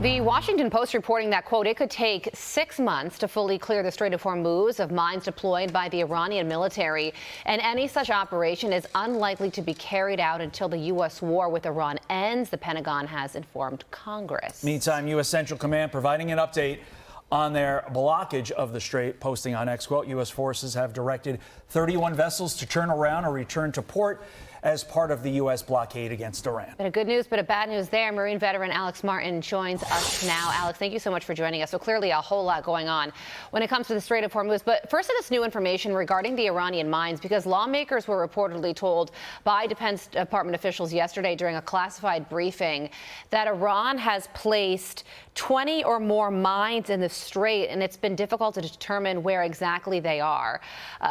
The Washington Post reporting that, quote, it could take 6 months to fully clear the Strait of Hormuz of mines deployed by the Iranian military, and any such operation is unlikely to be carried out until the U.S. war with Iran ends, the Pentagon has informed Congress. Meantime, U.S. Central Command providing an update on their blockage of the strait, posting on X, quote, U.S. forces have directed 31 vessels to turn around or return to port as part of the U.S. blockade against Iran. Bit of good news, but a bad news there. Marine veteran Alex Martin joins us now. Alex, thank you so much for joining us. So clearly a whole lot going on when it comes to the Strait of Hormuz. But first, this new information regarding the Iranian mines, because lawmakers were reportedly told by Defense Department officials yesterday during a classified briefing that Iran has placed 20 or more mines in the strait, and it's been difficult to determine where exactly they are.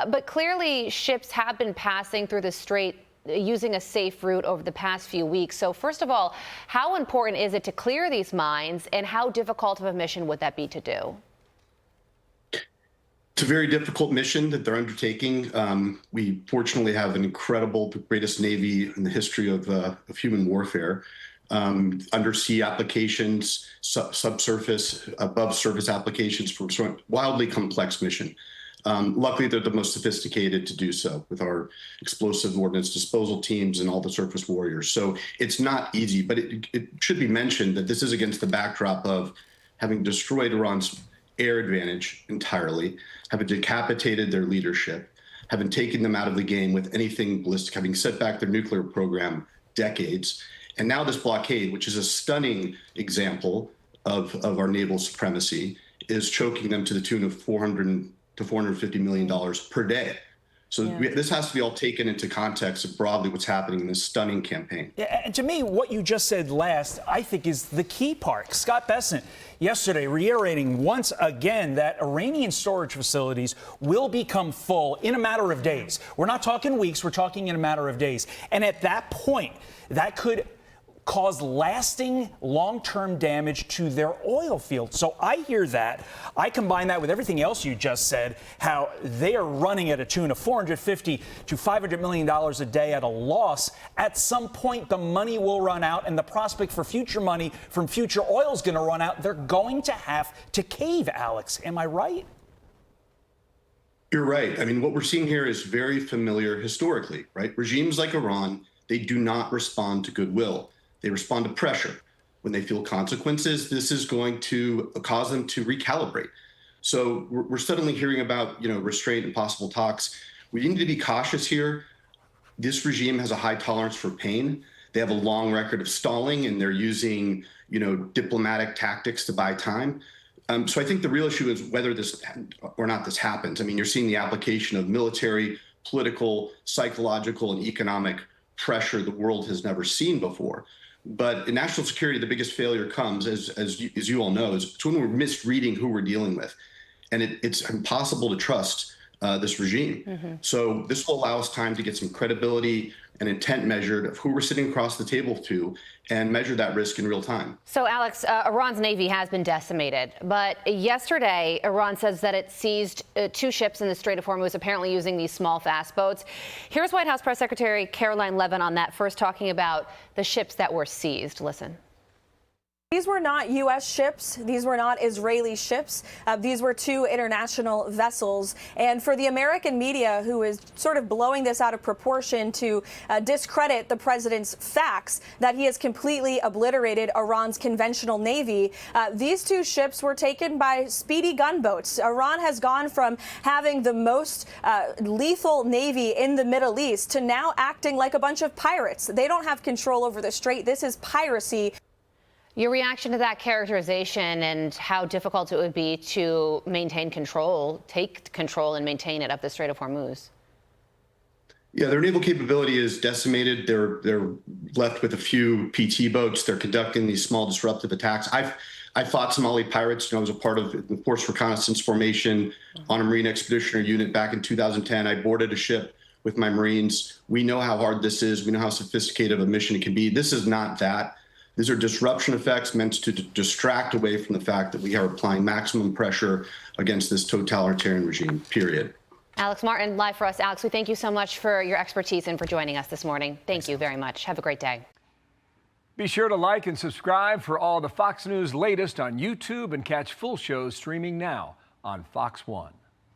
But clearly, ships have been passing through the strait using a safe route over the past few weeks. So first of all, how important is it to clear these mines, and how difficult of a mission would that be to do? It's a very difficult mission that they're undertaking. We fortunately have an incredible, the greatest Navy in the history of human warfare. Undersea applications, subsurface, above surface applications for a wildly complex mission. Luckily, they're the most sophisticated to do so with our explosive ordnance disposal teams and all the surface warriors. So it's not easy, but it should be mentioned that this is against the backdrop of having destroyed Iran's air advantage entirely, having decapitated their leadership, having taken them out of the game with anything ballistic, having set back their nuclear program decades. And now this blockade, which is a stunning example of our naval supremacy, is choking them to the tune of $400 to $450 million per day. So this has to be all taken into context of broadly what's happening in this stunning campaign. Yeah, and to me, what you just said last, I think, is the key part. Scott Bessent yesterday reiterating once again that Iranian storage facilities will become full in a matter of days. We're not talking weeks, we're talking in a matter of days. And at that point, that could cause lasting long-term damage to their oil fields. So I hear that. I combine that with everything else you just said, how they are running at a tune of $450 to $500 million a day at a loss. At some point, the money will run out, and the prospect for future money from future oil is going to run out. They're going to have to cave, Alex. Am I right? You're right. I mean, what we're seeing here is very familiar historically, right? Regimes like Iran, they do not respond to goodwill. They respond to pressure. When they feel consequences, this is going to cause them to recalibrate. So we're suddenly hearing about, restraint and possible talks. We need to be cautious here. This regime has a high tolerance for pain. They have a long record of stalling, and they're using, diplomatic tactics to buy time. So I think the real issue is whether this or not this happens. I mean, you're seeing the application of military, political, psychological, and economic pressure the world has never seen before. But in national security, the biggest failure comes, as you all know, is when we're misreading who we're dealing with. And it's impossible to trust this regime. Mm-hmm. So this will allow us time to get some credibility and intent measured of who we're sitting across the table to and measure that risk in real time. So, Alex, Iran's Navy has been decimated. But yesterday, Iran says that it seized 2 ships in the Strait of Hormuz, apparently using these small, fast boats. Here's White House Press Secretary Caroline Levin on that, first talking about the ships that were seized. Listen. These were not U.S. ships. These were not Israeli ships. These were 2 international vessels. And for the American media, who is sort of blowing this out of proportion to discredit the president's facts that he has completely obliterated Iran's conventional navy, these 2 ships were taken by speedy gunboats. Iran has gone from having the most lethal navy in the Middle East to now acting like a bunch of pirates. They don't have control over the strait. This is piracy. Your reaction to that characterization and how difficult it would be to maintain control, take control and maintain it of the Strait of Hormuz? Yeah, their naval capability is decimated. They're left with a few PT boats. They're conducting these small disruptive attacks. I fought Somali pirates. I was a part of the Force Reconnaissance Formation on a Marine Expeditionary Unit back in 2010. I boarded a ship with my Marines. We know how hard this is. We know how sophisticated of a mission it can be. This is not that. These are disruption effects meant to distract away from the fact that we are applying maximum pressure against this totalitarian regime, period. Alex Martin, live for us. Alex, we thank you so much for your expertise and for joining us this morning. Thank you very much. Have a great day. Be sure to like and subscribe for all the Fox News latest on YouTube and catch full shows streaming now on Fox One.